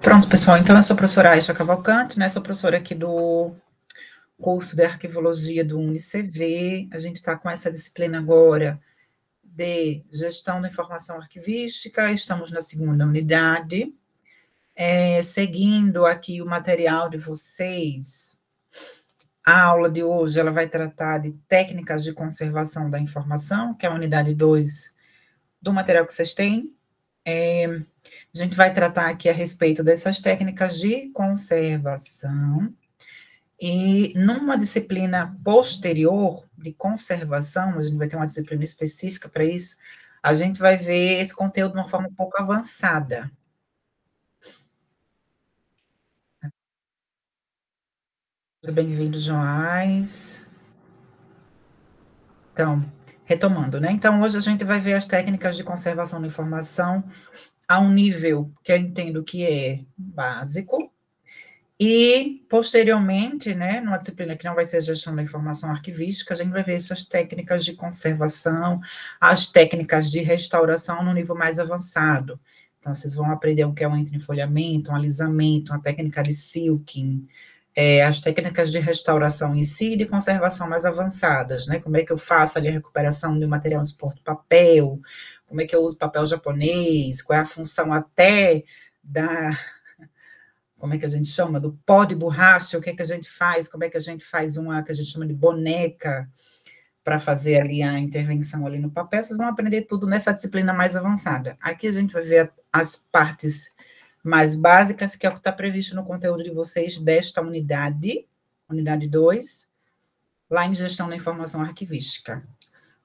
Pronto, pessoal, então eu sou a professora Aisha Cavalcante, né, sou professora aqui do curso de Arquivologia do UniCV. A gente está com essa disciplina agora de Gestão da Informação Arquivística, estamos na segunda unidade. Seguindo aqui o material de vocês, a aula de hoje ela vai tratar de técnicas de conservação da informação, que é a unidade 2 do material que vocês têm. A gente vai tratar aqui a respeito dessas técnicas de conservação, e numa disciplina posterior de conservação, a gente vai ter uma disciplina específica para isso, a gente vai ver esse conteúdo de uma forma um pouco avançada. Bem-vindo, Joás. Então, retomando, né? Então, hoje a gente vai ver as técnicas de conservação da informação a um nível que eu entendo que é básico, e, posteriormente, né, numa disciplina que não vai ser gestão da informação arquivística, a gente vai ver essas técnicas de conservação, as técnicas de restauração no nível mais avançado. Então, vocês vão aprender o que é um entrefolhamento, um alisamento, uma técnica de silking, as técnicas de restauração em si e de conservação mais avançadas, né? Como é que eu faço ali a recuperação de um material de suporte papel, como é que eu uso papel japonês, qual é a função até da... como é que a gente chama, do pó de borracha, o que é que a gente faz, como é que a gente faz uma que a gente chama de boneca, para fazer ali a intervenção ali no papel. Vocês vão aprender tudo nessa disciplina mais avançada. Aqui a gente vai ver as partes mais básicas, que é o que está previsto no conteúdo de vocês desta unidade 2, lá em Gestão da Informação Arquivística.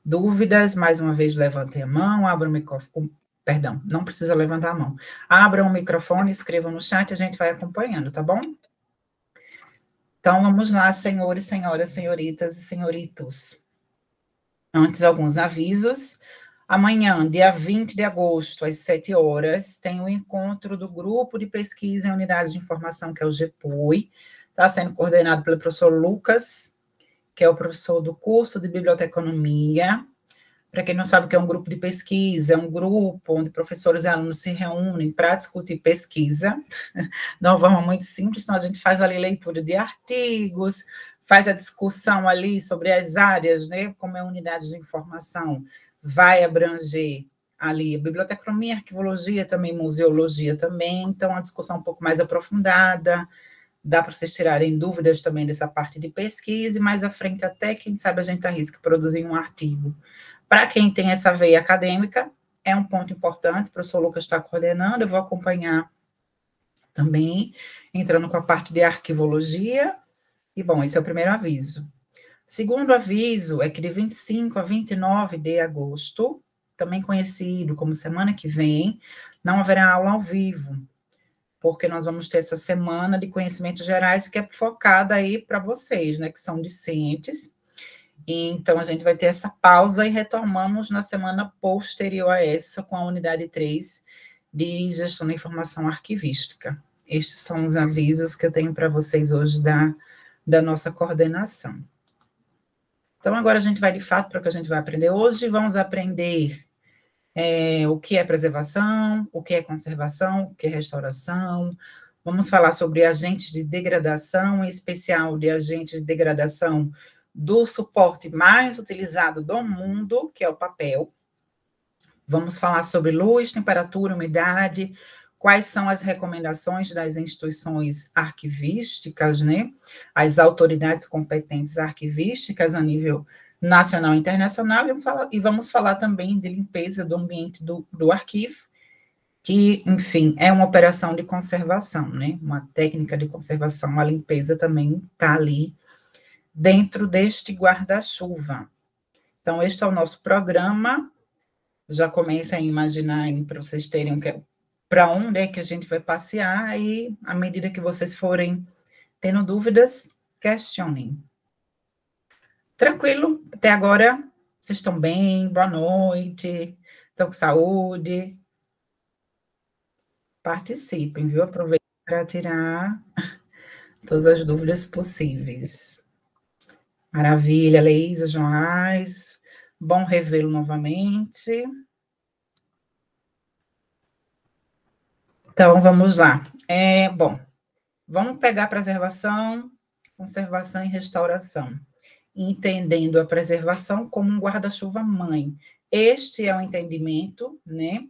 Dúvidas, mais uma vez, levantem a mão, abram o microfone. Perdão, não precisa levantar a mão. Abram o microfone, escrevam no chat, a gente vai acompanhando, tá bom? Então, vamos lá, senhores, senhoras, senhoritas e senhoritos. Antes, alguns avisos. Amanhã, dia 20 de agosto, às 7 horas, tem o encontro do Grupo de Pesquisa em Unidades de Informação, que é o GPUI. Está sendo coordenado pelo professor Lucas, que é o professor do curso de Biblioteconomia. Para quem não sabe o que é um grupo de pesquisa, é um grupo onde professores e alunos se reúnem para discutir pesquisa, de uma forma muito simples. Então, a gente faz ali leitura de artigos, faz a discussão ali sobre as áreas, né, como é a unidade de informação, vai abranger ali biblioteconomia, arquivologia, também museologia também, então, uma discussão um pouco mais aprofundada, dá para vocês tirarem dúvidas também dessa parte de pesquisa, e mais à frente até, quem sabe, a gente arrisca produzir um artigo. Para quem tem essa veia acadêmica, é um ponto importante, o professor Lucas está coordenando, eu vou acompanhar também, entrando com a parte de arquivologia, e, bom, esse é o primeiro aviso. Segundo aviso é que de 25 a 29 de agosto, também conhecido como semana que vem, não haverá aula ao vivo, porque nós vamos ter essa semana de conhecimentos gerais que é focada aí para vocês, né, que são discentes. E então a gente vai ter essa pausa e retomamos na semana posterior a essa com a unidade 3 de gestão da informação arquivística. Estes são os avisos que eu tenho para vocês hoje da nossa coordenação. Então, agora a gente vai, de fato, para o que a gente vai aprender hoje. Vamos aprender o que é preservação, o que é conservação, o que é restauração. Vamos falar sobre agentes de degradação, em especial de agentes de degradação do suporte mais utilizado do mundo, que é o papel. Vamos falar sobre luz, temperatura, umidade, quais são as recomendações das instituições arquivísticas, né? As autoridades competentes arquivísticas a nível nacional e internacional, e vamos falar também de limpeza do ambiente do arquivo, que, enfim, é uma operação de conservação, né? Uma técnica de conservação, a limpeza também está ali dentro deste guarda-chuva. Então, este é o nosso programa. Já comecem a imaginar para vocês terem para onde é que a gente vai passear, e à medida que vocês forem tendo dúvidas, questionem. Tranquilo? Até agora, vocês estão bem? Boa noite? Estão com saúde? Participem, viu? Aproveitem para tirar todas as dúvidas possíveis. Maravilha, Leísa, Joás. Bom revê-lo novamente. Então, vamos lá. Bom, vamos pegar preservação, conservação e restauração, entendendo a preservação como um guarda-chuva mãe. Este é o entendimento, né?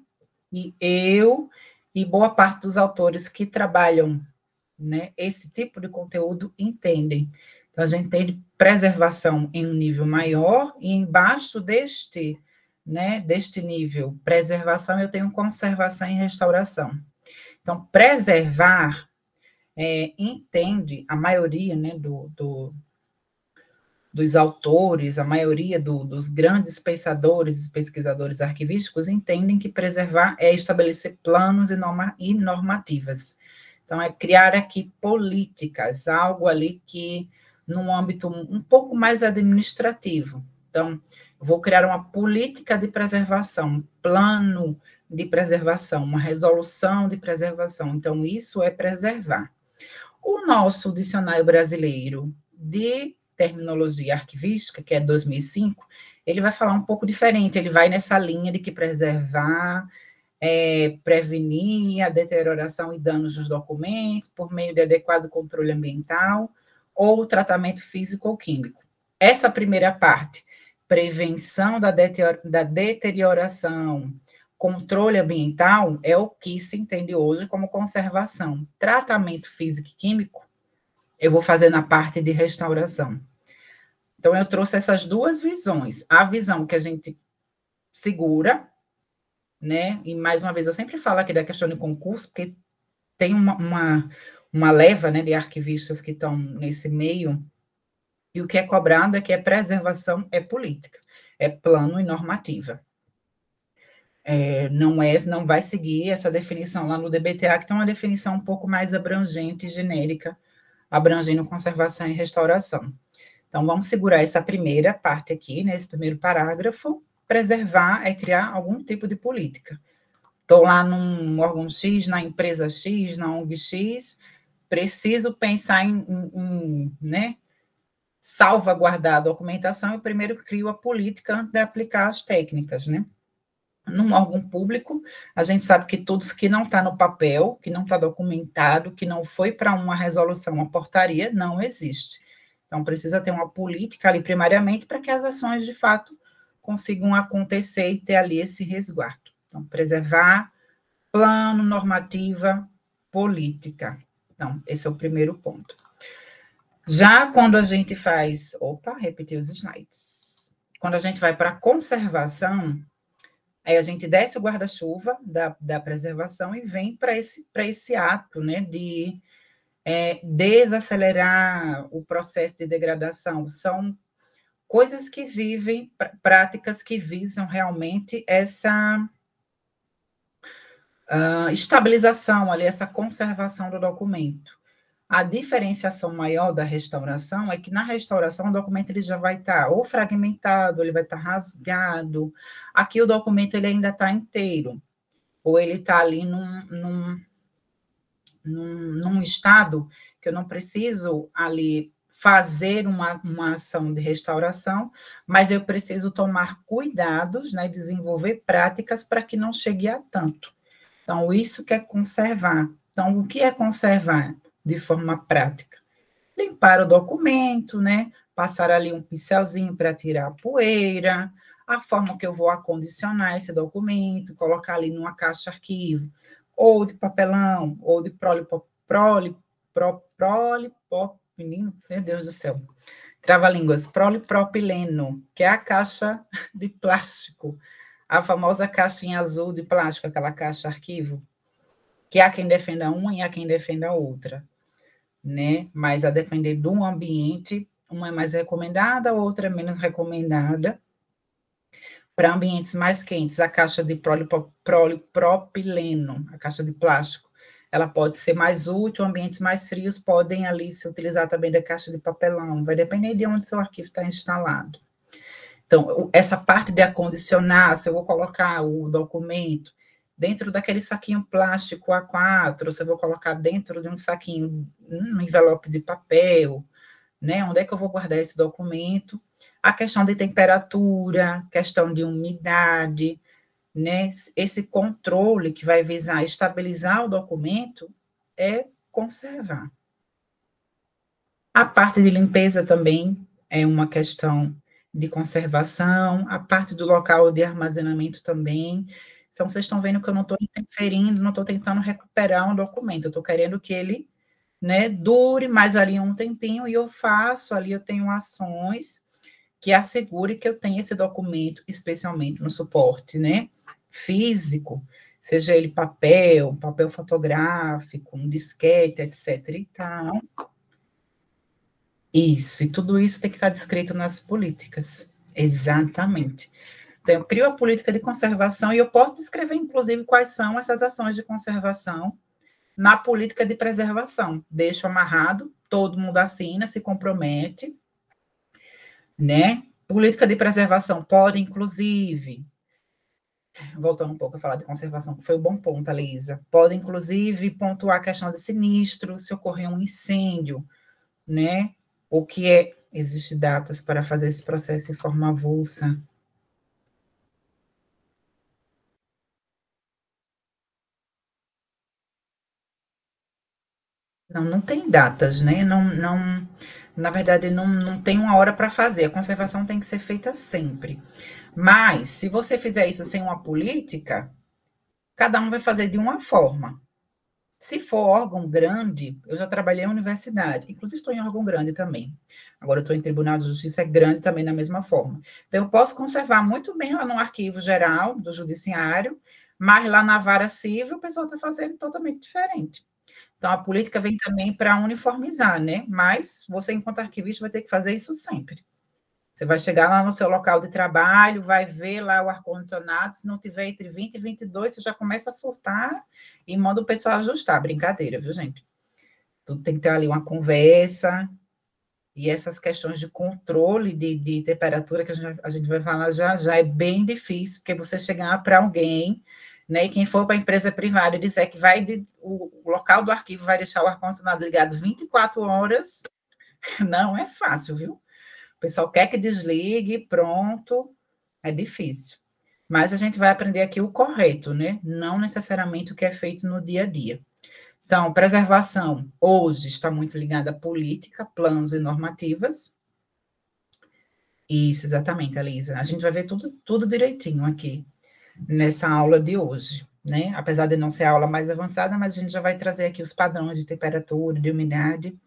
E eu e boa parte dos autores que trabalham, né, esse tipo de conteúdo entendem. Então, a gente entende preservação em um nível maior e embaixo deste, né, deste nível preservação, eu tenho conservação e restauração. Então, preservar entende a maioria, né, dos autores, a maioria dos grandes pensadores e pesquisadores arquivísticos entendem que preservar é estabelecer planos e normativas. Então, é criar aqui políticas, algo ali que, num âmbito um pouco mais administrativo. Então, vou criar uma política de preservação, um plano de preservação, uma resolução de preservação. Então, isso é preservar. O nosso dicionário brasileiro de terminologia arquivística, que é 2005, ele vai falar um pouco diferente, ele vai nessa linha de que preservar prevenir a deterioração e danos dos documentos por meio de adequado controle ambiental ou tratamento físico ou químico. Essa primeira parte, prevenção da deterioração, controle ambiental, é o que se entende hoje como conservação. Tratamento físico e químico, eu vou fazer na parte de restauração. Então, eu trouxe essas duas visões. A visão que a gente segura, né? E, mais uma vez, eu sempre falo aqui da questão de concurso, porque tem uma leva, né, de arquivistas que estão nesse meio, e o que é cobrado é que a preservação é política, é plano e normativa. Não vai seguir essa definição lá no DBTA, que tem uma definição um pouco mais abrangente e genérica, abrangendo conservação e restauração. Então, vamos segurar essa primeira parte aqui, nesse primeiro parágrafo. Preservar é criar algum tipo de política. Estou lá num órgão X, na empresa X, na ONG X, preciso pensar né, salvaguardar a documentação, eu primeiro crio a política antes de aplicar as técnicas, né? Num órgão público, a gente sabe que tudo que não está no papel, que não está documentado, que não foi para uma resolução, uma portaria, não existe. Então, precisa ter uma política ali primariamente para que as ações, de fato, consigam acontecer e ter ali esse resguardo. Então, preservar, plano, normativa, política. Então, esse é o primeiro ponto. Já quando a gente faz... Opa, repeti os slides. Quando a gente vai para a conservação, aí a gente desce o guarda-chuva da preservação e vem para esse ato, né, de desacelerar o processo de degradação. São coisas que vivem, práticas que visam realmente essa estabilização ali, essa conservação do documento. A diferenciação maior da restauração é que na restauração o documento ele já vai estar ou fragmentado, ele vai estar rasgado. Aqui o documento ele ainda está inteiro, ou ele está ali num estado que eu não preciso ali fazer uma ação de restauração, mas eu preciso tomar cuidados, né, desenvolver práticas para que não chegue a tanto. Então, isso que é conservar. Então, o que é conservar de forma prática? Limpar o documento, né? Passar ali um pincelzinho para tirar a poeira, a forma que eu vou acondicionar esse documento, colocar ali numa caixa arquivo, ou de papelão, ou de menino, meu Deus do céu, trava-línguas, polipropileno, que é a caixa de plástico, a famosa caixinha azul de plástico, aquela caixa arquivo, que há quem defenda uma e há quem defenda a outra, né? Mas a depender do ambiente, uma é mais recomendada, a outra é menos recomendada. Para ambientes mais quentes, a caixa de polipropileno, a caixa de plástico, ela pode ser mais útil, ambientes mais frios podem ali se utilizar também da caixa de papelão, vai depender de onde seu arquivo está instalado. Então, essa parte de acondicionar, se eu vou colocar o documento dentro daquele saquinho plástico A4, ou se eu vou colocar dentro de um saquinho, um envelope de papel, né? Onde é que eu vou guardar esse documento? A questão de temperatura, questão de umidade, né, esse controle que vai visar estabilizar o documento é conservar. A parte de limpeza também é uma questão de conservação, a parte do local de armazenamento também. Então, vocês estão vendo que eu não estou interferindo, não estou tentando recuperar um documento, eu estou querendo que ele, né, dure mais ali um tempinho, e eu faço ali, eu tenho ações que assegure que eu tenha esse documento, especialmente no suporte, né, físico, seja ele papel, papel fotográfico, um disquete, etc. e tal. Isso, e tudo isso tem que estar descrito nas políticas. Exatamente. Então, eu crio a política de conservação e eu posso descrever, inclusive, quais são essas ações de conservação na política de preservação. Deixo amarrado, todo mundo assina, se compromete, né? Política de preservação pode, inclusive, voltando um pouco a falar de conservação, que foi um bom ponto, Alisa, pode, inclusive, pontuar a questão de sinistro, se ocorrer um incêndio, né? O que é, existe datas para fazer esse processo em forma avulsa. Não, não tem datas, né? Na verdade, não tem uma hora para fazer. A conservação tem que ser feita sempre. Mas, se você fizer isso sem uma política, cada um vai fazer de uma forma. Se for órgão grande, eu já trabalhei em universidade, inclusive estou em órgão grande também. Agora eu estou em Tribunal de Justiça, é grande também da mesma forma. Então, eu posso conservar muito bem lá no arquivo geral do Judiciário, mas lá na vara civil o pessoal está fazendo totalmente diferente. Então, a política vem também para uniformizar, né? Mas você, enquanto arquivista, vai ter que fazer isso sempre. Você vai chegar lá no seu local de trabalho, vai ver lá o ar-condicionado, se não tiver entre 20 e 22, você já começa a surtar e manda o pessoal ajustar. Brincadeira, viu, gente? Tudo tem que ter ali uma conversa, e essas questões de controle de temperatura que a gente vai falar já já é bem difícil, porque você chegar para alguém, né, e quem for para a empresa privada e disser que o local do arquivo vai deixar o ar-condicionado ligado 24 horas, não é fácil, viu? O pessoal quer que desligue, pronto, é difícil. Mas a gente vai aprender aqui o correto, né? Não necessariamente o que é feito no dia a dia. Então, preservação hoje está muito ligada à política, planos e normativas. Isso, exatamente, Elisa. A gente vai ver tudo direitinho aqui nessa aula de hoje, né? Apesar de não ser a aula mais avançada, mas a gente já vai trazer aqui os padrões de temperatura, de umidade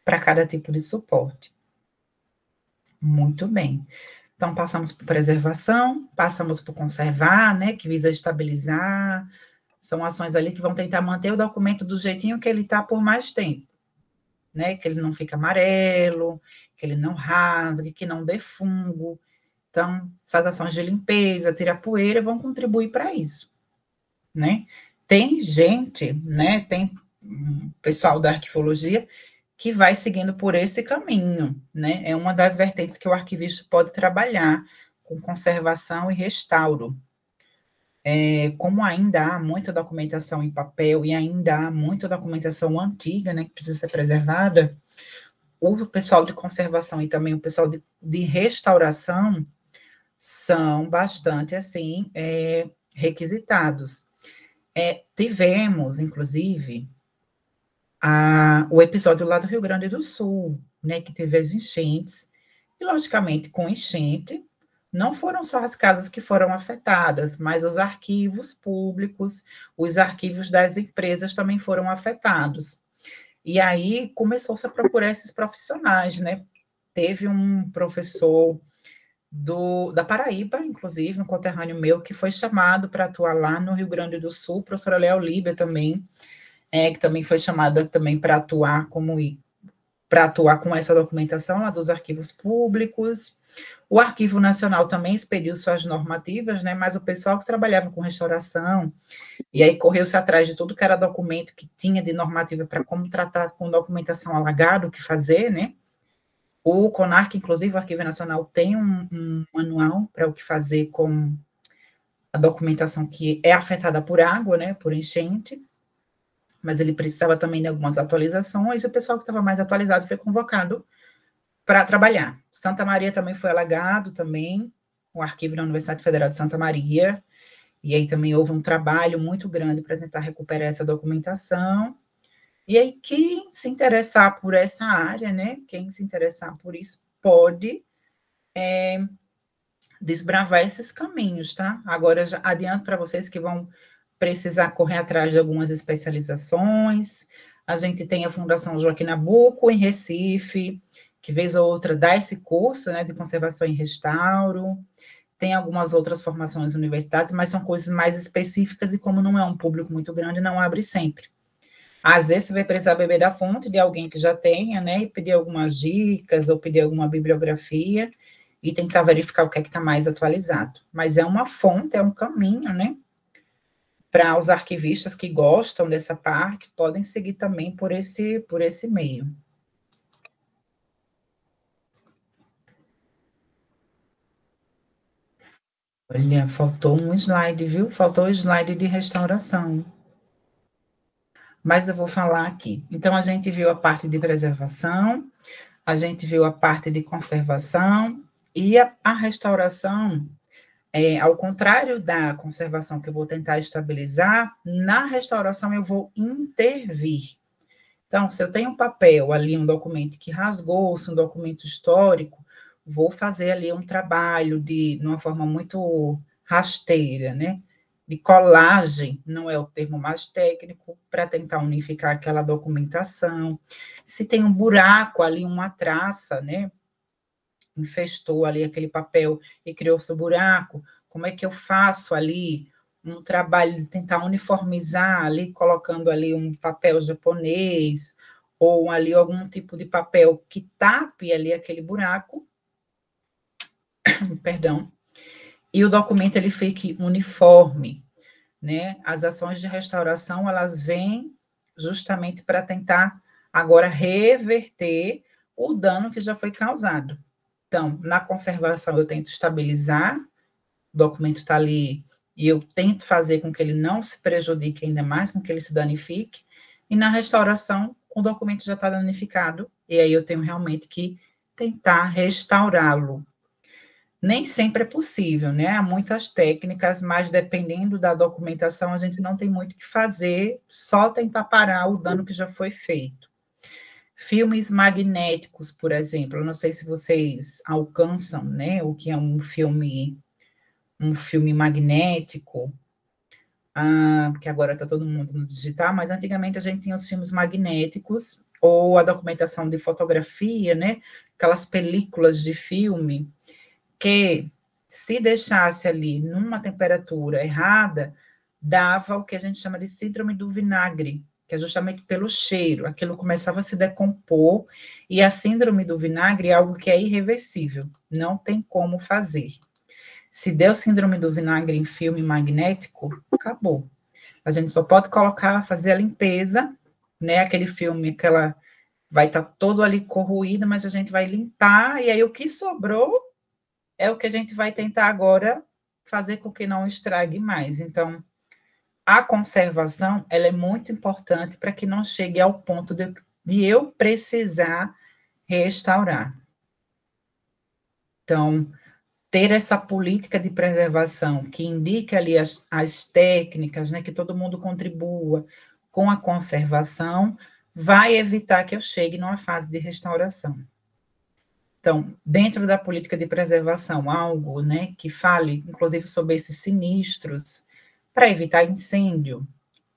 para cada tipo de suporte. Muito bem. Então, passamos por preservação, passamos por conservar, né, que visa estabilizar, são ações ali que vão tentar manter o documento do jeitinho que ele está por mais tempo, né, que ele não fica amarelo, que ele não rasgue, que não dê fungo. Então, essas ações de limpeza, tirar poeira, vão contribuir para isso, né. Tem gente, né, tem pessoal da arquivologia que vai seguindo por esse caminho, né? É uma das vertentes que o arquivista pode trabalhar com conservação e restauro. Como ainda há muita documentação em papel e ainda há muita documentação antiga, né, que precisa ser preservada, o pessoal de conservação e também o pessoal de restauração são bastante, assim, requisitados. Tivemos, inclusive, o episódio lá do Rio Grande do Sul, né, que teve as enchentes, e logicamente com enchente, não foram só as casas que foram afetadas, mas os arquivos públicos, os arquivos das empresas também foram afetados. E aí começou-se a procurar esses profissionais, né? Teve um professor da Paraíba, inclusive, um conterrâneo meu, que foi chamado para atuar lá no Rio Grande do Sul, professora Léo Líbia também, que também foi chamada também para atuar com essa documentação lá dos arquivos públicos. O Arquivo Nacional também expediu suas normativas, né, mas o pessoal que trabalhava com restauração, e aí correu-se atrás de tudo que era documento que tinha de normativa para como tratar com documentação alagada, o que fazer, né? O CONARC, inclusive, o Arquivo Nacional, tem um manual para o que fazer com a documentação que é afetada por água, né, por enchente, mas ele precisava também de algumas atualizações, e o pessoal que estava mais atualizado foi convocado para trabalhar. Santa Maria também foi alagado também, o arquivo da Universidade Federal de Santa Maria, E aí também houve um trabalho muito grande para tentar recuperar essa documentação. E aí, quem se interessar por essa área, né, quem se interessar por isso, pode desbravar esses caminhos, tá? Agora, já adianto para vocês que vão precisar correr atrás de algumas especializações. A gente tem a Fundação Joaquim Nabuco, em Recife, que vez ou outra dá esse curso, né, de conservação e restauro. Tem algumas outras formações em universidades, mas são coisas mais específicas e como não é um público muito grande, não abre sempre. Às vezes você vai precisar beber da fonte de alguém que já tenha, né, e pedir algumas dicas ou pedir alguma bibliografia e tentar verificar o que é que está mais atualizado. Mas é uma fonte, é um caminho, né, para os arquivistas que gostam dessa parte, podem seguir também por esse meio. Olha, faltou um slide, viu? Faltou o slide de restauração. Mas eu vou falar aqui. Então, a gente viu a parte de preservação, a gente viu a parte de conservação, e a restauração, ao contrário da conservação que eu vou tentar estabilizar, na restauração eu vou intervir. Então, se eu tenho um papel ali, um documento que rasgou-se, um documento histórico, vou fazer ali um trabalho de uma forma muito rasteira, né? De colagem, não é o termo mais técnico, para tentar unificar aquela documentação. Se tem um buraco ali, uma traça, né? Infestou ali aquele papel e criou seu buraco, como é que eu faço ali um trabalho de tentar uniformizar ali, colocando ali um papel japonês, ou ali algum tipo de papel que tape ali aquele buraco, perdão, e o documento ele fique uniforme, né? As ações de restauração, elas vêm justamente para tentar agora reverter o dano que já foi causado. Então, na conservação, eu tento estabilizar, o documento está ali, e eu tento fazer com que ele não se prejudique ainda mais, com que ele se danifique, e na restauração, o documento já está danificado, e aí eu tenho realmente que tentar restaurá-lo. Nem sempre é possível, né? Há muitas técnicas, mas dependendo da documentação, a gente não tem muito o que fazer, só tentar parar o dano que já foi feito. Filmes magnéticos, por exemplo, eu não sei se vocês alcançam, né, o que é um filme magnético, que agora está todo mundo no digital, mas antigamente a gente tinha os filmes magnéticos, ou a documentação de fotografia, né, aquelas películas de filme, que se deixasse ali numa temperatura errada, dava o que a gente chama de síndrome do vinagre, que é justamente pelo cheiro, aquilo começava a se decompor, e a síndrome do vinagre é algo que é irreversível, não tem como fazer. Se deu síndrome do vinagre em filme magnético, acabou. A gente só pode colocar, fazer a limpeza, né, aquele filme, aquela vai estar todo ali corroído, mas a gente vai limpar, e aí o que sobrou é o que a gente vai tentar agora fazer com que não estrague mais. Então, a conservação, ela é muito importante para que não chegue ao ponto de eu precisar restaurar. Então, ter essa política de preservação que indique ali as técnicas, né, que todo mundo contribua com a conservação, vai evitar que eu chegue numa fase de restauração. Então, dentro da política de preservação, algo, né, que fale, inclusive, sobre esses sinistros, para evitar incêndio,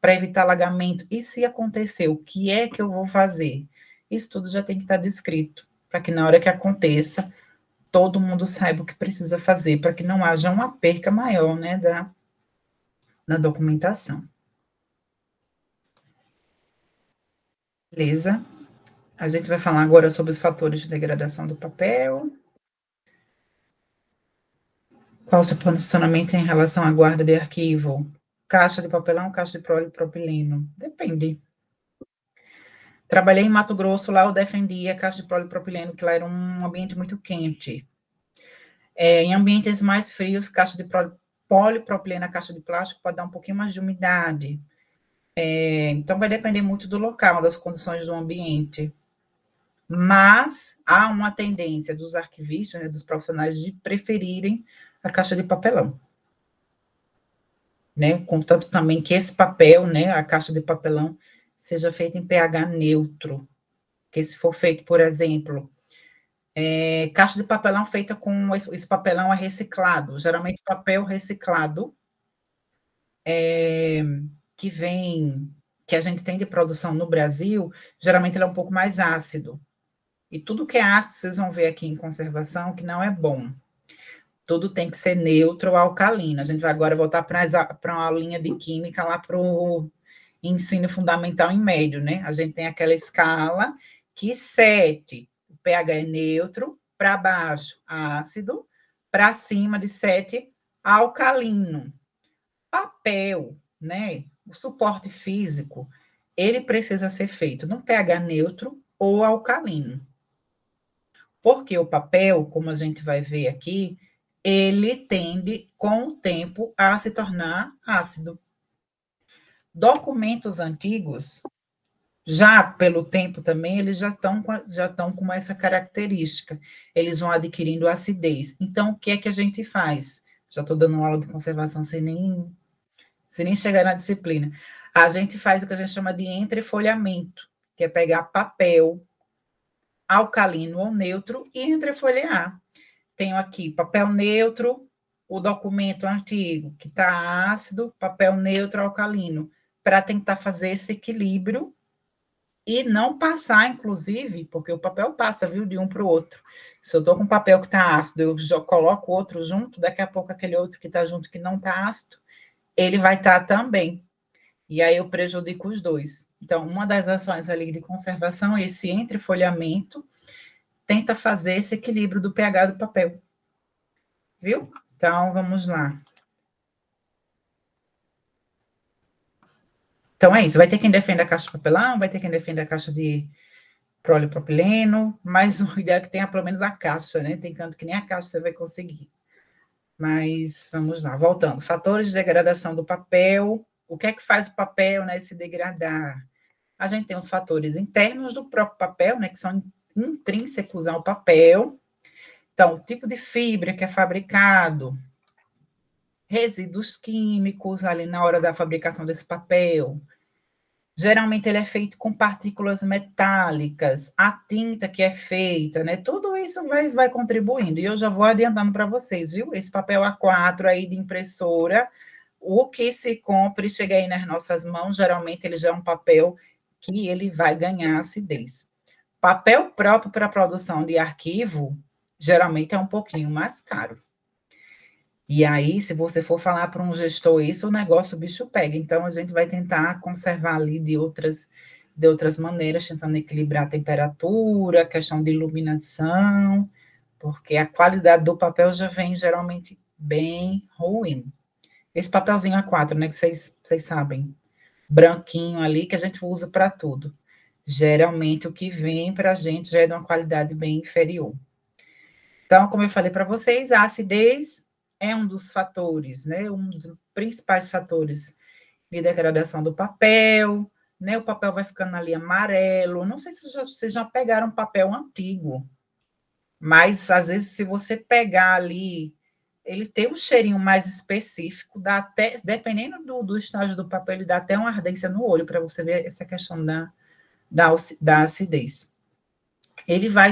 para evitar alagamento, e se acontecer, o que é que eu vou fazer? Isso tudo já tem que estar descrito, para que na hora que aconteça, todo mundo saiba o que precisa fazer, para que não haja uma perca maior, né, da documentação. Beleza? A gente vai falar agora sobre os fatores de degradação do papel. Qual o seu posicionamento em relação à guarda de arquivo? Caixa de papelão, caixa de polipropileno? Depende. Trabalhei em Mato Grosso, lá eu defendia caixa de polipropileno, que lá era um ambiente muito quente. Em ambientes mais frios, caixa de polipropileno, a caixa de plástico pode dar um pouquinho mais de umidade. Então, vai depender muito do local, das condições do ambiente. Mas há uma tendência dos arquivistas, né, dos profissionais, de preferirem a caixa de papelão. né? Contanto também que esse papel, né, a caixa de papelão, seja feita em pH neutro. Porque se for feito, por exemplo, caixa de papelão feita com esse papelão é reciclado. Geralmente, papel reciclado que vem, que a gente tem de produção no Brasil, geralmente ele é um pouco mais ácido. E tudo que é ácido, vocês vão ver aqui em conservação, que não é bom. Tudo tem que ser neutro ou alcalino. A gente vai agora voltar para uma aulinha de química lá para o ensino fundamental e médio, né? A gente tem aquela escala que 7, o pH é neutro, para baixo, ácido, para cima de 7, alcalino. Papel, né? O suporte físico, ele precisa ser feito no pH neutro ou alcalino. Porque o papel, como a gente vai ver aqui, ele tende, com o tempo, a se tornar ácido. Documentos antigos, já pelo tempo também, eles já estão com essa característica. Eles vão adquirindo acidez. Então, o que é que a gente faz? Já estou dando aula de conservação sem nem chegar na disciplina. A gente faz o que a gente chama de entrefolhamento, que é pegar papel alcalino ou neutro e entrefolhear. Tenho aqui papel neutro, o documento antigo que está ácido, papel neutro alcalino, para tentar fazer esse equilíbrio e não passar, inclusive, porque o papel passa, viu, de um para o outro. Se eu estou com papel que está ácido, eu já coloco outro junto, daqui a pouco aquele outro que está junto que não está ácido, ele vai estar também. E aí eu prejudico os dois. Então, uma das ações ali de conservação é esse entrefolhamento, tenta fazer esse equilíbrio do pH do papel. Viu? Então, vamos lá. Então, é isso. Vai ter quem defenda a caixa de papelão, vai ter quem defenda a caixa de polipropileno, mas o ideal é que tenha pelo menos a caixa, né? Tem canto que nem a caixa você vai conseguir. Mas, vamos lá. Voltando. Fatores de degradação do papel. O que é que faz o papel, né, se degradar? A gente tem os fatores internos do próprio papel, né, que são intrínsecos ao papel. Então, o tipo de fibra que é fabricado, resíduos químicos ali na hora da fabricação desse papel. Geralmente ele é feito com partículas metálicas, a tinta que é feita, né? Tudo isso vai contribuindo. E eu já vou adiantando para vocês, viu? Esse papel A4 aí de impressora, o que se compra e chega aí nas nossas mãos, geralmente ele já é um papel que ele vai ganhar acidez. Papel próprio para produção de arquivo, geralmente é um pouquinho mais caro. E aí, se você for falar para um gestor isso, o negócio, o bicho pega. Então, a gente vai tentar conservar ali de outras maneiras, tentando equilibrar a temperatura, a questão de iluminação, porque a qualidade do papel já vem geralmente bem ruim. Esse papelzinho A4, né, que vocês sabem, branquinho ali, que a gente usa para tudo. Geralmente, o que vem para a gente já é de uma qualidade bem inferior. Então, como eu falei para vocês, a acidez é um dos fatores, né? Um dos principais fatores de degradação do papel, né? O papel vai ficando ali amarelo. Não sei se vocês já pegaram papel antigo, mas às vezes, se você pegar ali, ele tem um cheirinho mais específico, dá até, dependendo do estágio do papel, ele dá até uma ardência no olho, para você ver essa questão da acidez. Ele vai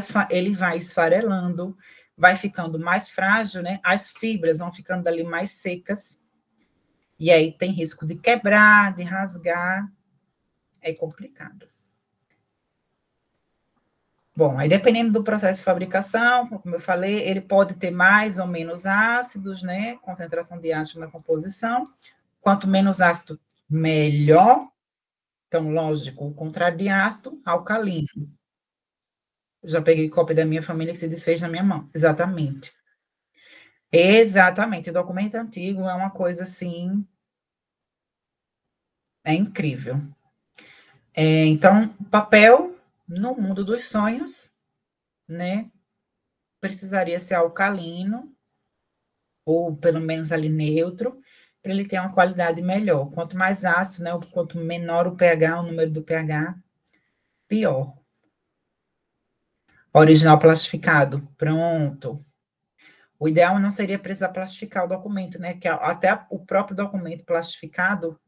esfarelando, vai ficando mais frágil, né? As fibras vão ficando ali mais secas, e aí tem risco de quebrar, de rasgar, é complicado. Bom, aí dependendo do processo de fabricação, como eu falei, ele pode ter mais ou menos ácidos, né? Concentração de ácido na composição. Quanto menos ácido, melhor. Então, lógico, o contrário de ácido, alcalino. Já peguei cópia da minha família que se desfez na minha mão. Exatamente. Exatamente. O documento antigo é uma coisa assim. É incrível. Então, papel no mundo dos sonhos, né? Precisaria ser alcalino, ou pelo menos ali neutro, para ele ter uma qualidade melhor. Quanto mais ácido, né? Quanto menor o pH, o número do pH, pior. Original plastificado, pronto. O ideal não seria precisar plastificar o documento, né? Que até o próprio documento plastificado,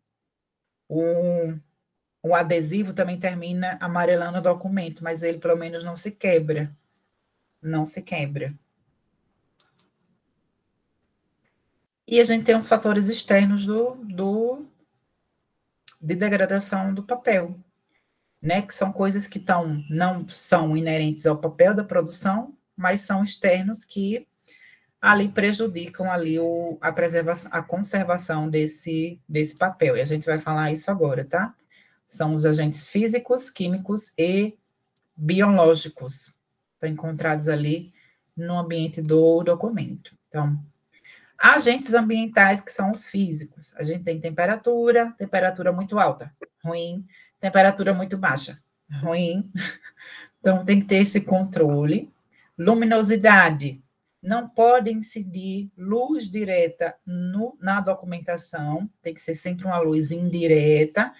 o adesivo também termina amarelando o documento, mas ele pelo menos não se quebra. Não se quebra. E a gente tem os fatores externos de degradação do papel, né? Que são coisas que não são inerentes ao papel da produção, mas são externos que ali prejudicam ali a preservação, a conservação desse papel. E a gente vai falar isso agora, tá? São os agentes físicos, químicos e biológicos, estão encontrados ali no ambiente do documento. Então, agentes ambientais, que são os físicos. A gente tem temperatura muito alta, ruim, temperatura muito baixa, ruim. Então, tem que ter esse controle. Luminosidade, não pode incidir luz direta na documentação, tem que ser sempre uma luz indireta.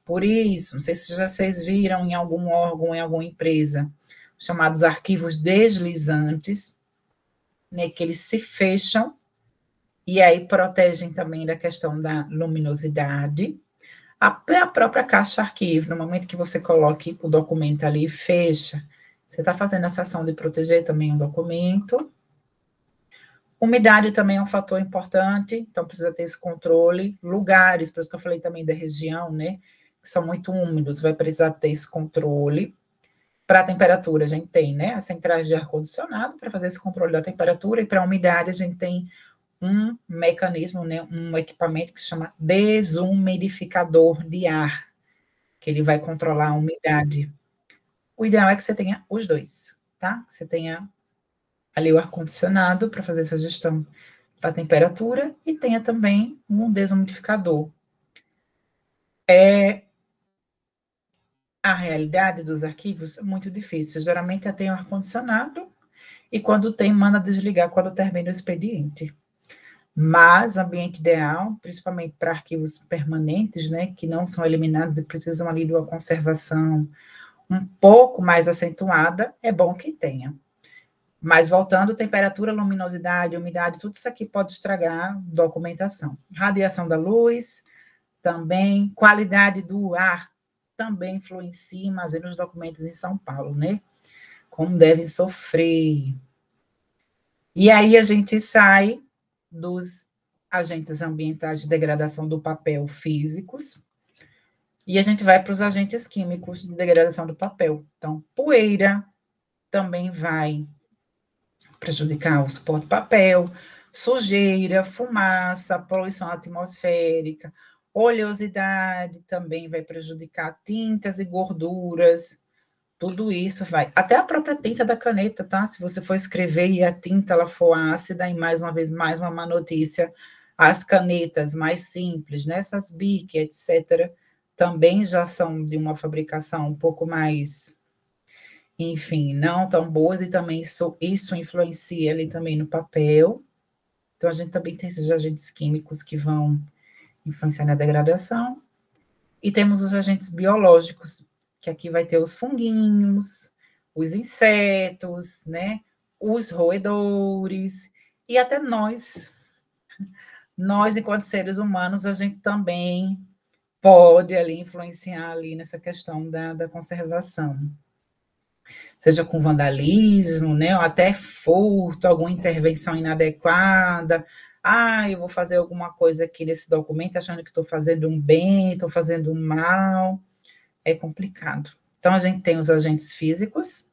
Por isso, não sei se vocês viram em algum órgão, em alguma empresa, chamados arquivos deslizantes, né, que eles se fecham e aí protegem também da questão da luminosidade. Até a própria caixa arquivo, no momento que você coloque o documento ali e fecha, você está fazendo essa ação de proteger também o documento. Umidade também é um fator importante, então precisa ter esse controle. Lugares, por isso que eu falei também da região, né, que são muito úmidos, vai precisar ter esse controle. Para a temperatura, a gente tem, né, as centrais de ar-condicionado para fazer esse controle da temperatura, e para a umidade, a gente tem um mecanismo, né, um equipamento que se chama desumidificador de ar, que ele vai controlar a umidade. O ideal é que você tenha os dois, tá? Que você tenha ali o ar-condicionado para fazer essa gestão da temperatura e tenha também um desumidificador. A realidade dos arquivos é muito difícil. Geralmente eu tenho ar-condicionado e quando tem, manda desligar quando termina o expediente. Mas ambiente ideal, principalmente para arquivos permanentes, né, que não são eliminados e precisam ali de uma conservação um pouco mais acentuada, é bom que tenha. Mas voltando, temperatura, luminosidade, umidade, tudo isso aqui pode estragar a documentação. Radiação da luz, também, qualidade do ar, também influencia, imagina os documentos em São Paulo, né? Como devem sofrer. E aí a gente sai dos agentes ambientais de degradação do papel físicos, e a gente vai para os agentes químicos de degradação do papel. Então, poeira também vai prejudicar o suporte do papel, sujeira, fumaça, poluição atmosférica, oleosidade também vai prejudicar tintas e gorduras, tudo isso vai. Até a própria tinta da caneta, tá? Se você for escrever e a tinta ela for ácida, e mais uma vez, mais uma má notícia, as canetas mais simples, né? Essas Bic, etc., também já são de uma fabricação um pouco mais, enfim, não tão boas, e também isso influencia ali também no papel. Então, a gente também tem esses agentes químicos que vão influenciar na degradação. E temos os agentes biológicos, que aqui vai ter os funguinhos, os insetos, né? Os roedores, e até nós, enquanto seres humanos, a gente também pode ali influenciar ali nessa questão da conservação. Seja com vandalismo, né? Ou até furto, alguma intervenção inadequada. Ah, eu vou fazer alguma coisa aqui nesse documento achando que estou fazendo um bem, estou fazendo um mal. É complicado. Então, a gente tem os agentes físicos,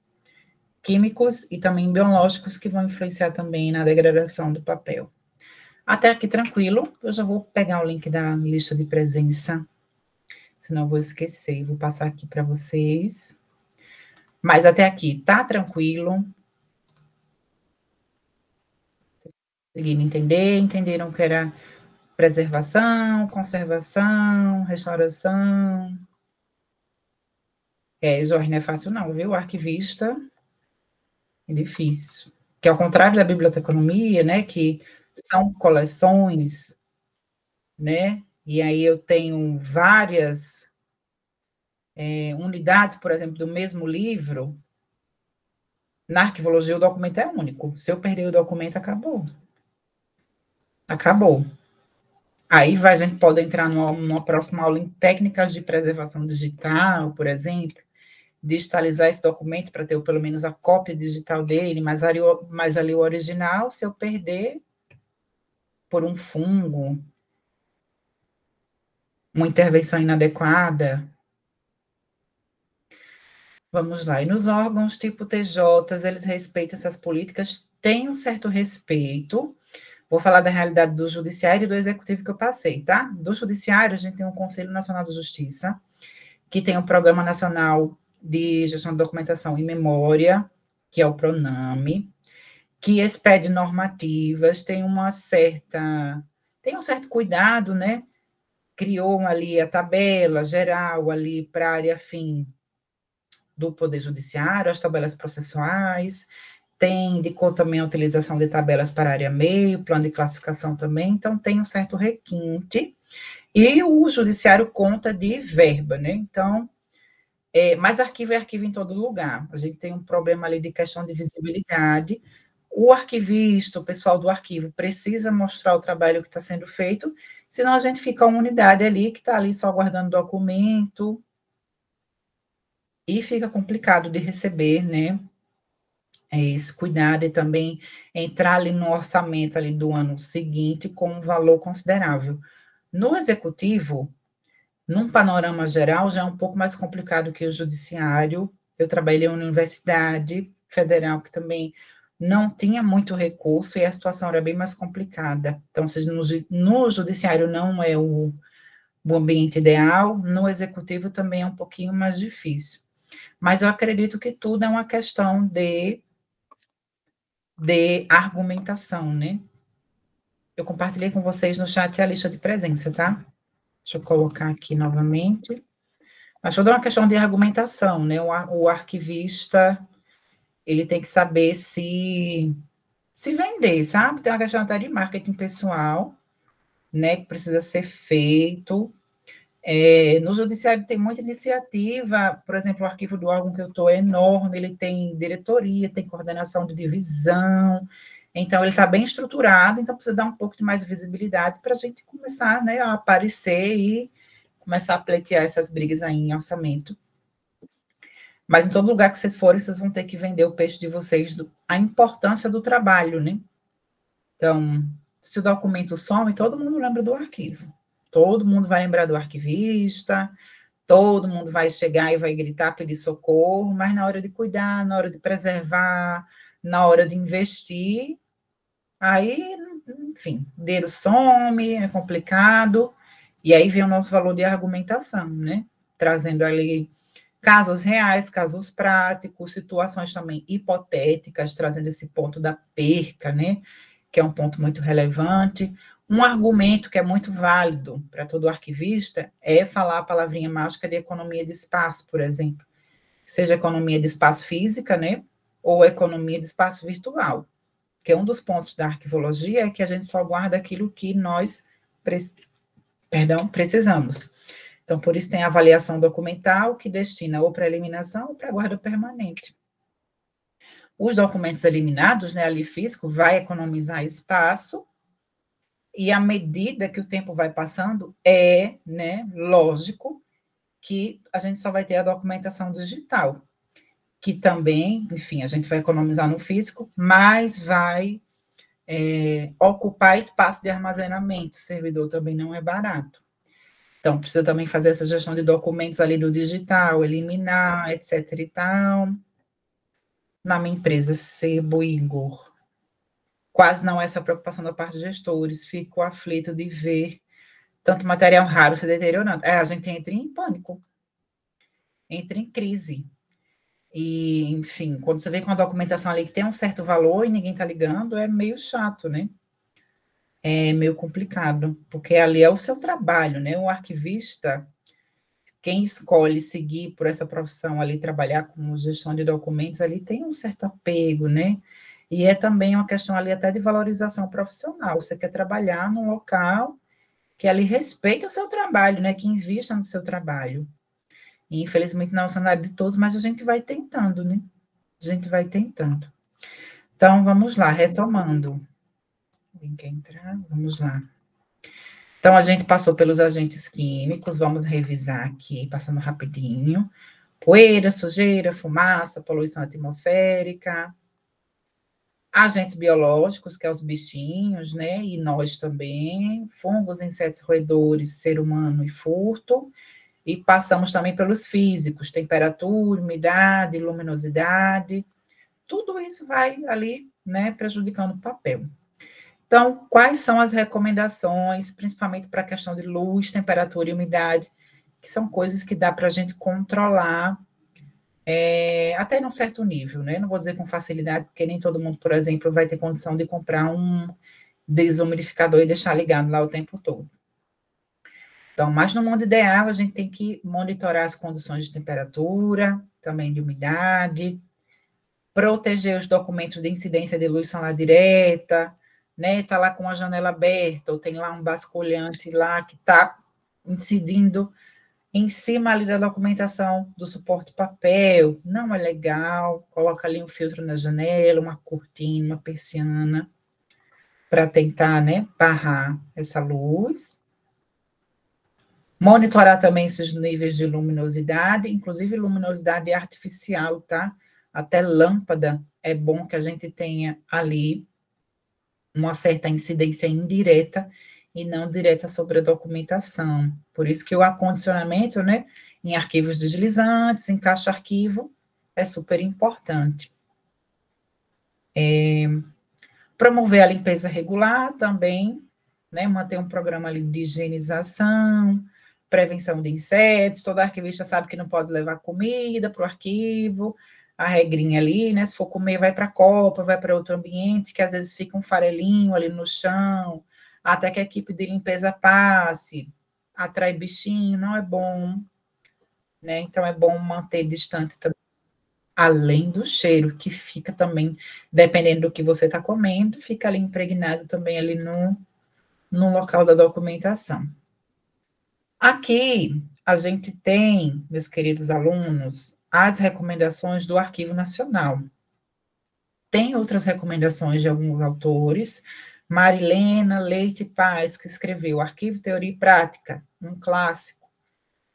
químicos e também biológicos que vão influenciar também na degradação do papel. Até aqui tranquilo, eu já vou pegar o link da lista de presença, senão eu vou esquecer, vou passar aqui para vocês. Mas até aqui, tá tranquilo? Conseguiram entender? Entenderam que era preservação, conservação, restauração? Jorge, não é fácil não, viu? O arquivista é difícil. Que ao contrário da biblioteconomia, né, que são coleções, né, e aí eu tenho várias unidades, por exemplo, do mesmo livro, Na arquivologia, o documento é único. Se eu perder o documento, acabou. Acabou. Aí a gente pode entrar numa próxima aula em técnicas de preservação digital, por exemplo, digitalizar esse documento para ter pelo menos a cópia digital dele, mas ali o original, se eu perder por um fungo, uma intervenção inadequada. Vamos lá. E nos órgãos tipo TJs, eles respeitam essas políticas, têm um certo respeito. Vou falar da realidade do judiciário e do executivo que eu passei, tá? Do judiciário, a gente tem o Conselho Nacional de Justiça, que tem o Programa Nacional de Gestão de Documentação e Memória, que é o PRONAME, que expede normativas, tem um certo cuidado, né? Criou ali a tabela geral ali para a área fim do Poder Judiciário, as tabelas processuais, indicou também a utilização de tabelas para a área meio, plano de classificação também, então tem um certo requinte, e o judiciário conta de verba, né? Então, mas arquivo é arquivo em todo lugar. A gente tem um problema ali de questão de visibilidade. O arquivista, o pessoal do arquivo, precisa mostrar o trabalho que está sendo feito, senão a gente fica uma unidade ali que está ali só guardando documento, e fica complicado de receber, né? Esse cuidado e também entrar ali no orçamento ali do ano seguinte com um valor considerável. No executivo, num panorama geral, já é um pouco mais complicado que o judiciário. Eu trabalhei em uma universidade federal que também não tinha muito recurso e a situação era bem mais complicada. Então, no judiciário não é o ambiente ideal, no executivo também é um pouquinho mais difícil. Mas eu acredito que tudo é uma questão de argumentação, né? Eu compartilhei com vocês no chat a lista de presença, tá? Deixa eu colocar aqui novamente. Mas toda é uma questão de argumentação, né? O arquivista, ele tem que saber se vender, sabe? Tem uma questão até de marketing pessoal, né? Que precisa ser feito. No judiciário tem muita iniciativa, por exemplo, o arquivo do órgão que eu estou é enorme, ele tem diretoria, tem coordenação de divisão, então ele está bem estruturado, então precisa dar um pouco de mais visibilidade para a gente começar, né, a aparecer e começar a pleitear essas brigas aí em orçamento. Mas em todo lugar que vocês forem, vocês vão ter que vender o peixe de vocês, a importância do trabalho, né? Então, se o documento some, todo mundo lembra do arquivo. Todo mundo vai lembrar do arquivista, todo mundo vai chegar e vai gritar, pedir socorro, mas na hora de cuidar, na hora de preservar, na hora de investir, aí, enfim, dinheiro some, é complicado, e aí vem o nosso valor de argumentação, né? Trazendo ali casos reais, casos práticos, situações também hipotéticas, trazendo esse ponto da perca, né? Que é um ponto muito relevante. Um argumento que é muito válido para todo arquivista é falar a palavrinha mágica de economia de espaço, por exemplo. Seja economia de espaço física, né? Ou economia de espaço virtual. Que é um dos pontos da arquivologia é que a gente só guarda aquilo que nós precisamos. Então, por isso tem a avaliação documental, que destina ou para eliminação ou para guarda permanente. Os documentos eliminados, né, ali físico, vai economizar espaço, e à medida que o tempo vai passando, né, lógico que a gente só vai ter a documentação digital, que também, enfim, a gente vai economizar no físico, mas vai ocupar espaço de armazenamento, o servidor também não é barato. Então, precisa também fazer essa gestão de documentos ali do digital, eliminar, etc e tal. Na minha empresa, Sebo Igor, quase não é essa preocupação da parte de gestores, fico aflito de ver tanto material raro se deteriorando. A gente entra em pânico, entra em crise. E, enfim, quando você vê com a documentação ali que tem um certo valor e ninguém está ligando, é meio chato, né? É meio complicado, porque ali é o seu trabalho, né? O arquivista, quem escolhe seguir por essa profissão ali, trabalhar com gestão de documentos, ali tem um certo apego, né? E é também uma questão ali até de valorização profissional. Você quer trabalhar num local que ali respeita o seu trabalho, né? Que invista no seu trabalho. E, infelizmente, não é o cenário de todos, mas a gente vai tentando, né? a gente vai tentando. Então, vamos lá, retomando. Alguém quer entrar? Vamos lá. Então, a gente passou pelos agentes químicos, vamos revisar aqui, passando rapidinho. Poeira, sujeira, fumaça, poluição atmosférica, agentes biológicos, que é os bichinhos, né, e nós também, fungos, insetos, roedores, ser humano e furto, e passamos também pelos físicos, temperatura, umidade, luminosidade, tudo isso vai ali, né, prejudicando o papel. Então, quais são as recomendações, principalmente para a questão de luz, temperatura e umidade, que são coisas que dá para a gente controlar até num certo nível, né? Não vou dizer com facilidade, porque nem todo mundo, por exemplo, vai ter condição de comprar um desumidificador e deixar ligado lá o tempo todo. Então, mas no mundo ideal, a gente tem que monitorar as condições de temperatura, também de umidade, proteger os documentos de incidência de luz solar direta, né? Tá lá com a janela aberta, ou tem lá um basculhante lá que está incidindo em cima ali da documentação do suporte papel, não é legal, coloca ali um filtro na janela, uma cortina, uma persiana, para tentar, né, barrar essa luz. Monitorar também esses níveis de luminosidade, inclusive luminosidade artificial, tá? Até lâmpada é bom que a gente tenha ali uma certa incidência indireta e não direta sobre a documentação. Por isso que o acondicionamento, né, em arquivos deslizantes, em caixa-arquivo, é super importante. Promover a limpeza regular também, né, manter um programa ali de higienização, prevenção de insetos, todo arquivista sabe que não pode levar comida para o arquivo, a regrinha ali, né, se for comer, vai para a copa, vai para outro ambiente, que às vezes fica um farelinho ali no chão, até que a equipe de limpeza passe, atrai bichinho, não é bom, né, então é bom manter distante também, além do cheiro, que fica também, dependendo do que você está comendo, fica ali impregnado também ali no local da documentação. Aqui, a gente tem, meus queridos alunos, as recomendações do Arquivo Nacional. Tem outras recomendações de alguns autores, Marilena Leite Paz, que escreveu Arquivo, Teoria e Prática, um clássico.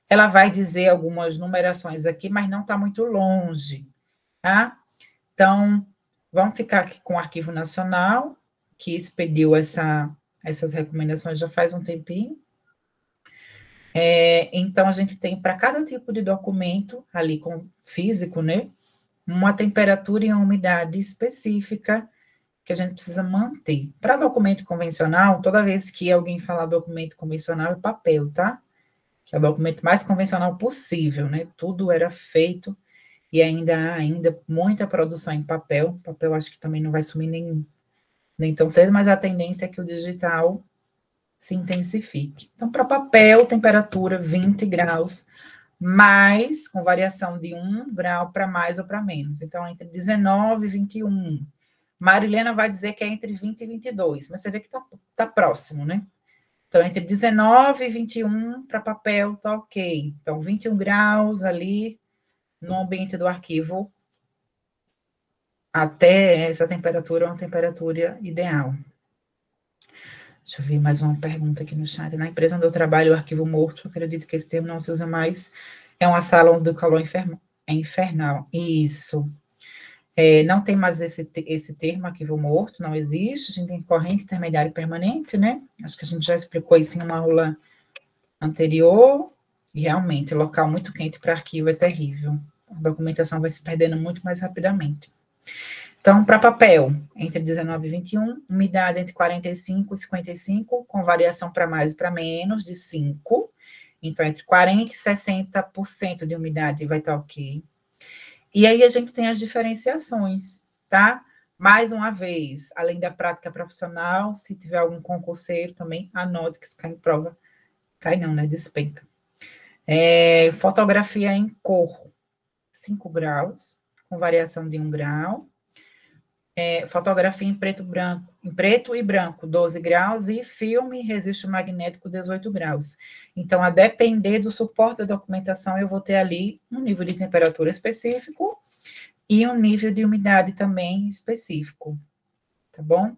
Ela vai dizer algumas numerações aqui, mas não está muito longe, tá? Então, vamos ficar aqui com o Arquivo Nacional, que expediu essas recomendações já faz um tempinho. Então, a gente tem para cada tipo de documento, ali com físico, né, uma temperatura e uma umidade específica que a gente precisa manter. Para documento convencional, toda vez que alguém falar documento convencional, é papel, tá? Que é o documento mais convencional possível, né? Tudo era feito e ainda há muita produção em papel. Papel acho que também não vai sumir nem tão cedo, mas a tendência é que o digital se intensifique. Então, para papel, temperatura 20 graus, mais, com variação de 1 grau para mais ou para menos. Então, entre 19 e 21. Marilena vai dizer que é entre 20 e 22, mas você vê que tá próximo, né? Então, entre 19 e 21 para papel, tá ok. Então, 21 graus ali no ambiente do arquivo, até essa temperatura é uma temperatura ideal. Deixa eu ver mais uma pergunta aqui no chat. Na empresa onde eu trabalho, o arquivo morto, acredito que esse termo não se usa mais, é uma sala onde o calor é infernal. Isso. Não tem mais esse termo, arquivo morto, não existe, a gente tem corrente intermediária e permanente, né? Acho que a gente já explicou isso em uma aula anterior, e realmente, local muito quente para arquivo é terrível. A documentação vai se perdendo muito mais rapidamente. Então, para papel, entre 19 e 21, umidade entre 45 e 55, com variação para mais e para menos, de 5. Então, entre 40 e 60% de umidade vai estar ok. E aí a gente tem as diferenciações, tá? Mais uma vez, além da prática profissional, se tiver algum concurseiro também, anote que isso cai em prova. Cai não, né? Despenca. Fotografia em cor, 5 graus, com variação de 1 grau. Fotografia em preto e branco, 12 graus, e filme registro magnético, 18 graus. Então, a depender do suporte da documentação, eu vou ter ali um nível de temperatura específico, e um nível de umidade também específico, tá bom?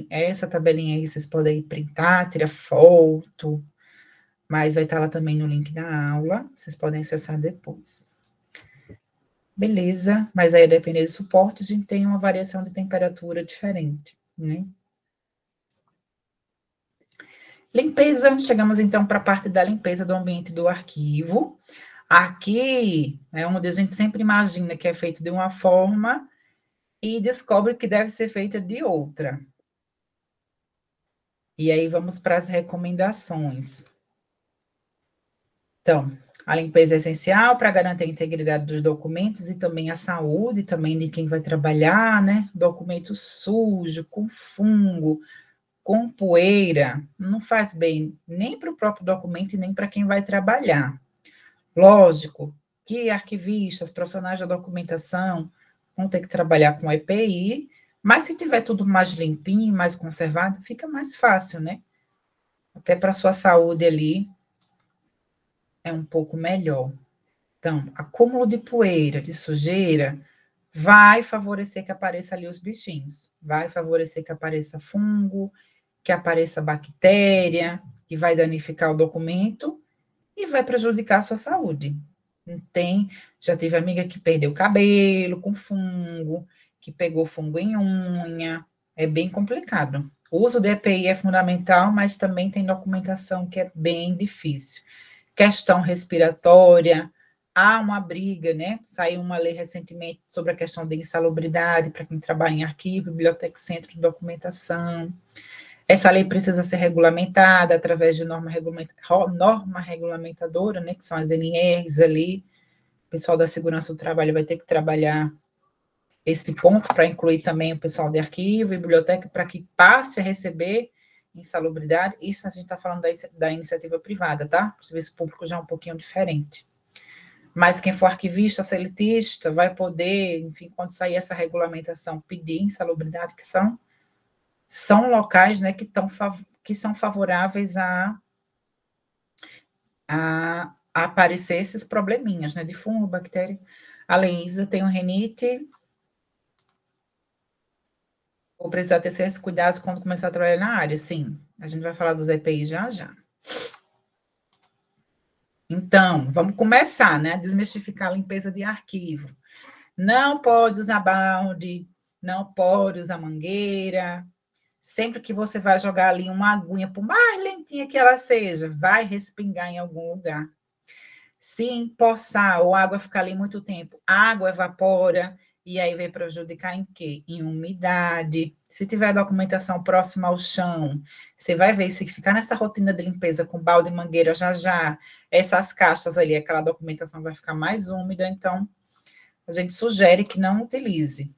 Essa tabelinha aí vocês podem printar, tirar foto, mas vai estar lá também no link da aula, vocês podem acessar depois. Beleza, mas aí, dependendo do suporte, a gente tem uma variação de temperatura diferente, né? Limpeza, chegamos então para a parte da limpeza do ambiente do arquivo. Aqui é onde a gente sempre imagina que é feito de uma forma e descobre que deve ser feita de outra. E aí vamos para as recomendações. Então, a limpeza é essencial para garantir a integridade dos documentos e também a saúde também de quem vai trabalhar, né? Documento sujo, com fungo, com poeira, não faz bem nem para o próprio documento e nem para quem vai trabalhar. Lógico que arquivistas, profissionais da documentação vão ter que trabalhar com EPI, mas se tiver tudo mais limpinho, mais conservado, fica mais fácil, né? Até para a sua saúde ali é um pouco melhor. Então, acúmulo de poeira, de sujeira, vai favorecer que apareça ali os bichinhos, vai favorecer que apareça fungo, que apareça bactéria, que vai danificar o documento e vai prejudicar a sua saúde. Já teve amiga que perdeu cabelo com fungo, que pegou fungo em unha, é bem complicado. O uso do EPI é fundamental, mas também tem documentação que é bem difícil. Questão respiratória, há uma briga, né? Saiu uma lei recentemente sobre a questão de insalubridade para quem trabalha em arquivo, biblioteca, centro de documentação. Essa lei precisa ser regulamentada através de norma regulamentadora, né, que são as NRs ali. O pessoal da segurança do trabalho vai ter que trabalhar esse ponto para incluir também o pessoal de arquivo e biblioteca para que passe a receber insalubridade. Isso a gente está falando da iniciativa privada, tá? O serviço público já é um pouquinho diferente. Mas quem for arquivista, seletista, vai poder, enfim, quando sair essa regulamentação, pedir insalubridade, que são locais, né, que são favoráveis a aparecer esses probleminhas, né, de fungo, bactéria. A Leísa tem um renite, vou precisar ter certos cuidados quando começar a trabalhar na área, sim. A gente vai falar dos EPI já já. Então, vamos começar, né, a desmistificar a limpeza de arquivo. Não pode usar balde, não pode usar mangueira. Sempre que você vai jogar ali uma aguinha, por mais lentinha que ela seja, vai respingar em algum lugar. Se empoçar ou a água ficar ali muito tempo, a água evapora e aí vai prejudicar em quê? Em umidade. Se tiver documentação próxima ao chão, você vai ver, se ficar nessa rotina de limpeza com balde e mangueira já já, essas caixas ali, aquela documentação vai ficar mais úmida, então a gente sugere que não utilize.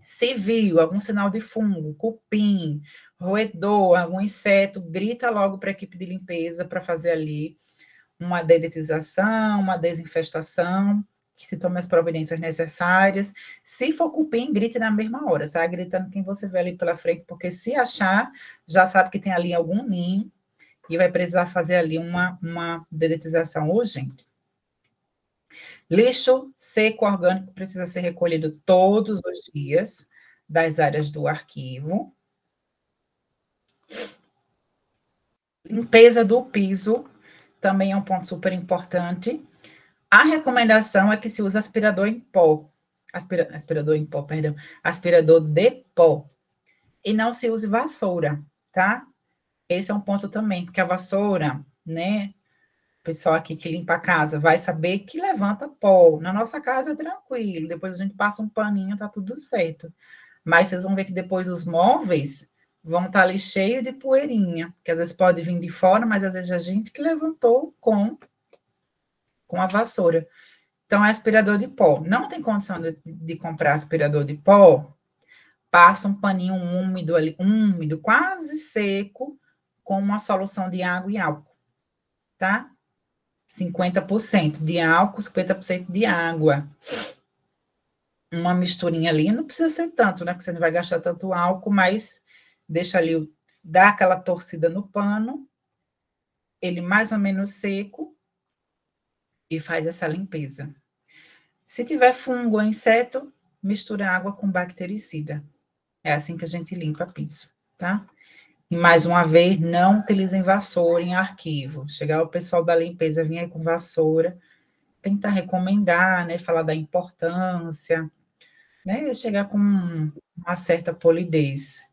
Se viu algum sinal de fungo, cupim, roedor, algum inseto, grita logo para a equipe de limpeza para fazer ali uma dedetização, uma desinfestação, que se tome as providências necessárias. Se for cupim, grite na mesma hora, sai gritando quem você vê ali pela frente, porque se achar, já sabe que tem ali algum ninho e vai precisar fazer ali uma dedetização urgente. Lixo seco orgânico precisa ser recolhido todos os dias das áreas do arquivo. Limpeza do piso também é um ponto super importante. A recomendação é que se use aspirador em pó. Aspirador em pó, perdão. Aspirador de pó. E não se use vassoura, tá? Esse é um ponto também, porque a vassoura, né? O pessoal aqui que limpa a casa vai saber que levanta pó. Na nossa casa é tranquilo, depois a gente passa um paninho, tá tudo certo. Mas vocês vão ver que depois os móveis vão estar ali cheios de poeirinha, que às vezes pode vir de fora, mas às vezes a gente que levantou com a vassoura. Então, é aspirador de pó. Não tem condição de comprar aspirador de pó, passa um paninho úmido ali, úmido, quase seco, com uma solução de água e álcool, tá? 50% de álcool, 50% de água. Uma misturinha ali, não precisa ser tanto, né? Porque você não vai gastar tanto álcool, mas deixa ali, dá aquela torcida no pano, ele mais ou menos seco, e faz essa limpeza. Se tiver fungo ou inseto, mistura água com bactericida. É assim que a gente limpa piso, tá? E mais uma vez, não utilizem vassoura em arquivo. Chegar o pessoal da limpeza, vir aí com vassoura, tentar recomendar, né? Falar da importância, né? Chegar com uma certa polidez.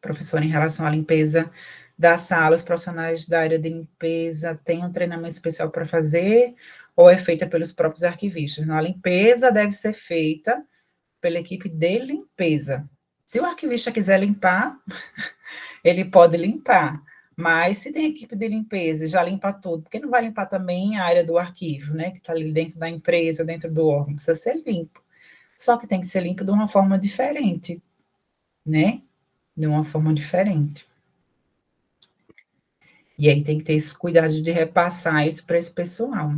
Professor, em relação à limpeza da sala, os profissionais da área de limpeza têm um treinamento especial para fazer ou é feita pelos próprios arquivistas? Não, a limpeza deve ser feita pela equipe de limpeza. Se o arquivista quiser limpar, ele pode limpar, mas se tem equipe de limpeza e já limpa tudo, porque não vai limpar também a área do arquivo, né, que está ali dentro da empresa, dentro do órgão, precisa ser limpo. Só que tem que ser limpo de uma forma diferente, né? De uma forma diferente. E aí tem que ter esse cuidado de repassar isso para esse pessoal.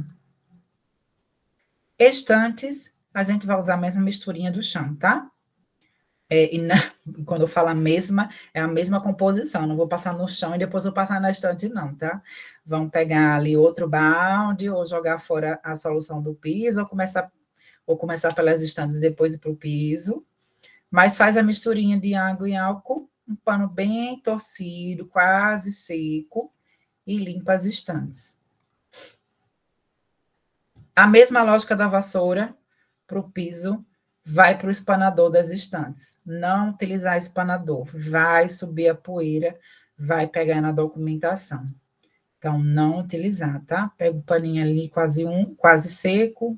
Estantes, a gente vai usar a mesma misturinha do chão, tá? Quando eu falo a mesma, é a mesma composição. Não vou passar no chão e depois vou passar na estante, não, tá? Vão pegar ali outro balde ou jogar fora a solução do piso ou começar pelas estantes e depois ir para o piso. Mas faz a misturinha de água e álcool, um pano bem torcido, quase seco, e limpa as estantes. A mesma lógica da vassoura para o piso vai para o espanador das estantes. Não utilizar espanador, vai subir a poeira, vai pegar na documentação. Então, não utilizar, tá? Pega o paninho ali quase seco,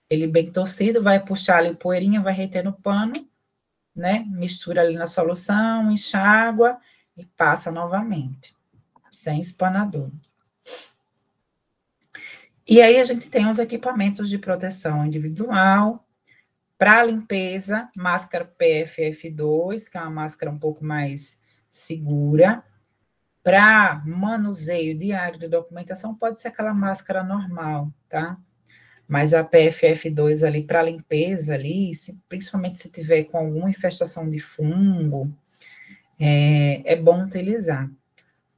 ele bem torcido, vai puxar ali poeirinha, vai reter no pano, né? Mistura ali na solução, enxágua e passa novamente, sem espanador. E aí a gente tem os equipamentos de proteção individual, para limpeza, máscara PFF2, que é uma máscara um pouco mais segura. Para manuseio diário de documentação, pode ser aquela máscara normal, tá? Mas a PFF2 ali para limpeza ali, principalmente se tiver com alguma infestação de fungo, é bom utilizar.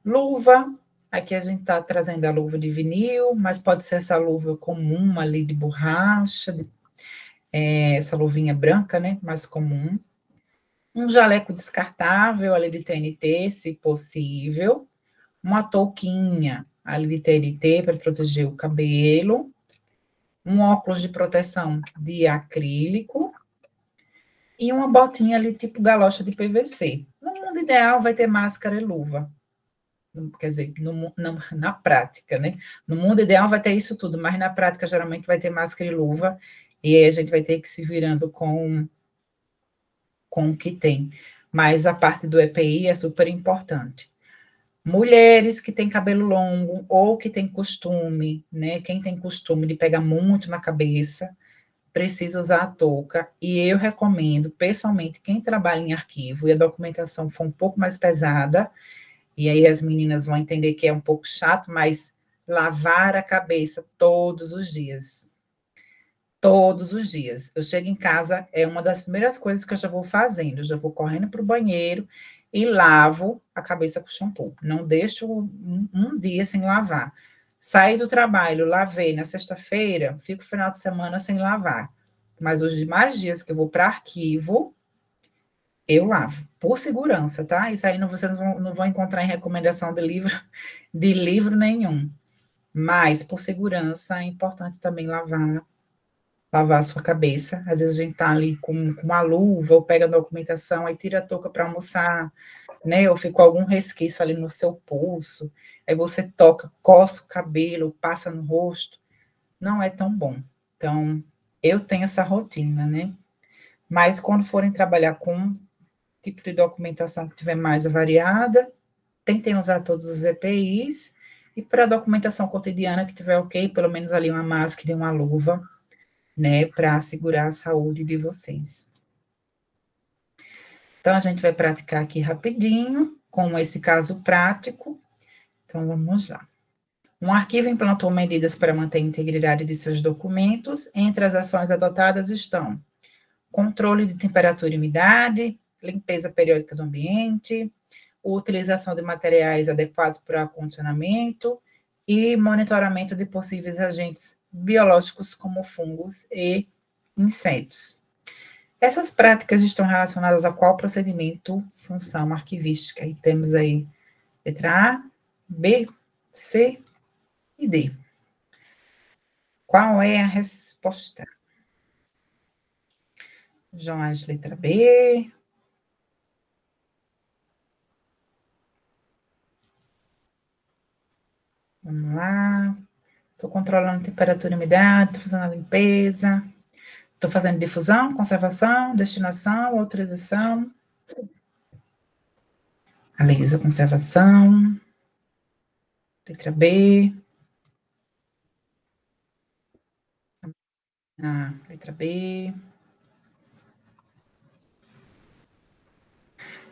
Luva, aqui a gente está trazendo a luva de vinil, mas pode ser essa luva comum ali de borracha, essa luvinha branca, né, mais comum. Um jaleco descartável ali de TNT, se possível. Uma touquinha ali de TNT para proteger o cabelo. Um óculos de proteção de acrílico. E uma botinha ali tipo galocha de PVC. No mundo ideal vai ter máscara e luva. Quer dizer, na prática, né? No mundo ideal vai ter isso tudo, mas na prática geralmente vai ter máscara e luva, e aí a gente vai ter que se virando com o que tem. Mas a parte do EPI é super importante. Mulheres que têm cabelo longo ou que têm costume, né? Quem tem costume de pegar muito na cabeça, precisa usar a touca. E eu recomendo, pessoalmente, quem trabalha em arquivo e a documentação for um pouco mais pesada, e aí as meninas vão entender que é um pouco chato, mas lavar a cabeça todos os dias. Todos os dias. Eu chego em casa, é uma das primeiras coisas que eu já vou fazendo. Eu já vou correndo para o banheiro e lavo a cabeça com shampoo. Não deixo um dia sem lavar. Saí do trabalho, lavei na sexta-feira, fico final de semana sem lavar. Mas os demais dias que eu vou para arquivo, eu lavo, por segurança, tá? Isso aí vocês não vão encontrar em recomendação de livro nenhum. Mas, por segurança, é importante também lavar a sua cabeça. Às vezes a gente tá ali com uma luva, ou pega a documentação, aí tira a touca para almoçar, né? Ou ficou algum resquício ali no seu pulso, aí você toca, coça o cabelo, passa no rosto. Não é tão bom. Então, eu tenho essa rotina, né? Mas quando forem trabalhar com tipo de documentação que tiver mais variada, tentem usar todos os EPIs, e para a documentação cotidiana que tiver ok, pelo menos ali uma máscara e uma luva, né, para assegurar a saúde de vocês. Então, a gente vai praticar aqui rapidinho, com esse caso prático. Então, vamos lá. Um arquivo implantou medidas para manter a integridade de seus documentos. Entre as ações adotadas estão controle de temperatura e umidade, limpeza periódica do ambiente, utilização de materiais adequados para acondicionamento e monitoramento de possíveis agentes biológicos como fungos e insetos. Essas práticas estão relacionadas a qual procedimento, função arquivística? E temos aí letra A, B, C e D. Qual é a resposta? Joás, letra B. Vamos lá. Estou controlando a temperatura e umidade, estou fazendo a limpeza. Estou fazendo difusão, conservação, destinação, autorização. Analisa, conservação. Letra B. Letra B.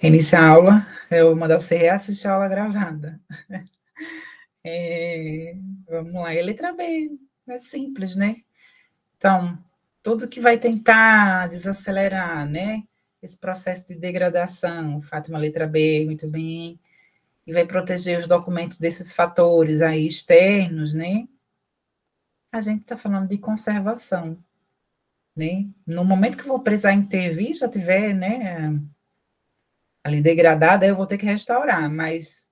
Iniciar a aula, eu vou mandar você reassistir a aula gravada. Vamos lá, é letra B, é simples, né? Então, tudo que vai tentar desacelerar, né? Esse processo de degradação, Fátima, letra B, muito bem, e vai proteger os documentos desses fatores aí externos, né? A gente está falando de conservação, né? No momento que eu vou precisar intervir, já tiver, né, ali degradada, eu vou ter que restaurar, mas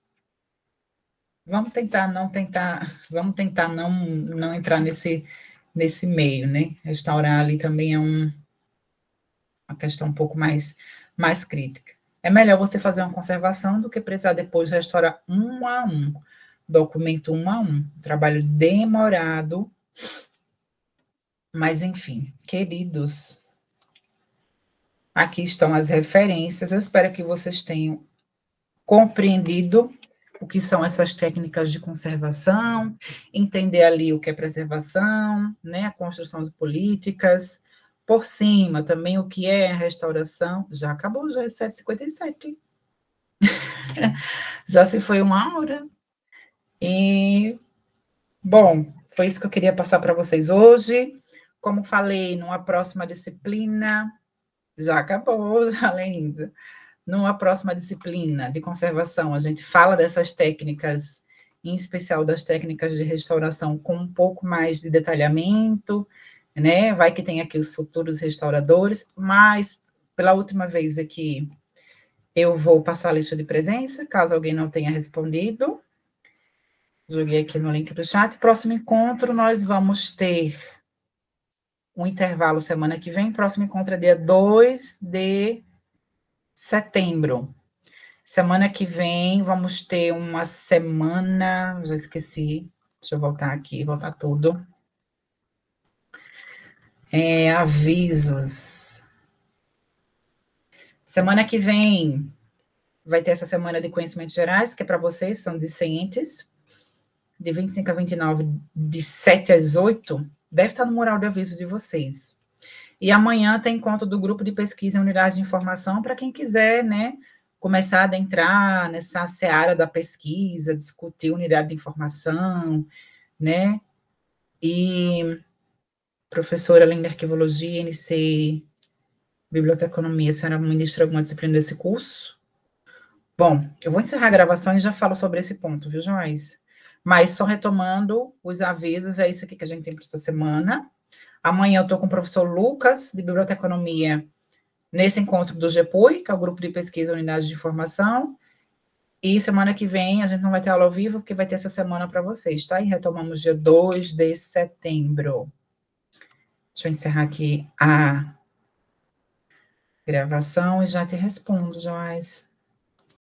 vamos tentar vamos tentar não entrar nesse meio, né? Restaurar ali também é uma questão um pouco mais crítica. É melhor você fazer uma conservação do que precisar depois restaurar um a um, documento um a um. Trabalho demorado, mas enfim, queridos, aqui estão as referências. Eu espero que vocês tenham compreendido o que são essas técnicas de conservação, entender ali o que é preservação, né, a construção de políticas, por cima também o que é a restauração. Já acabou, já é 7h57. Já se foi 1 hora. E, bom, foi isso que eu queria passar para vocês hoje. Como falei, numa próxima disciplina, já acabou, Lenza. Numa próxima disciplina de conservação, a gente fala dessas técnicas, em especial das técnicas de restauração, com um pouco mais de detalhamento, né? Vai que tem aqui os futuros restauradores, mas, pela última vez aqui, eu vou passar a lista de presença, caso alguém não tenha respondido. Joguei aqui no link do chat. Próximo encontro, nós vamos ter um intervalo semana que vem. Próximo encontro é dia 2 de setembro. Semana que vem vamos ter uma semana, já esqueci, deixa eu voltar aqui, voltar tudo. Avisos. Semana que vem vai ter essa semana de conhecimentos gerais, que é para vocês, são discentes, de 25 a 29, de 7 às 8, deve estar no mural de aviso de vocês. E amanhã tem encontro do grupo de pesquisa em unidade de informação, para quem quiser, né, começar a adentrar nessa seara da pesquisa, discutir unidade de informação, né, e professora, além da arquivologia, NC, biblioteconomia, a senhora ministra alguma disciplina desse curso? Bom, eu vou encerrar a gravação e já falo sobre esse ponto, viu, Joás? Mas só retomando os avisos, é isso aqui que a gente tem para essa semana. Amanhã eu estou com o professor Lucas, de biblioteconomia, nesse encontro do GEPUI, que é o grupo de pesquisa unidade de informação, e semana que vem a gente não vai ter aula ao vivo, porque vai ter essa semana para vocês, tá? E retomamos dia 2 de setembro. Deixa eu encerrar aqui a gravação e já te respondo, Joás.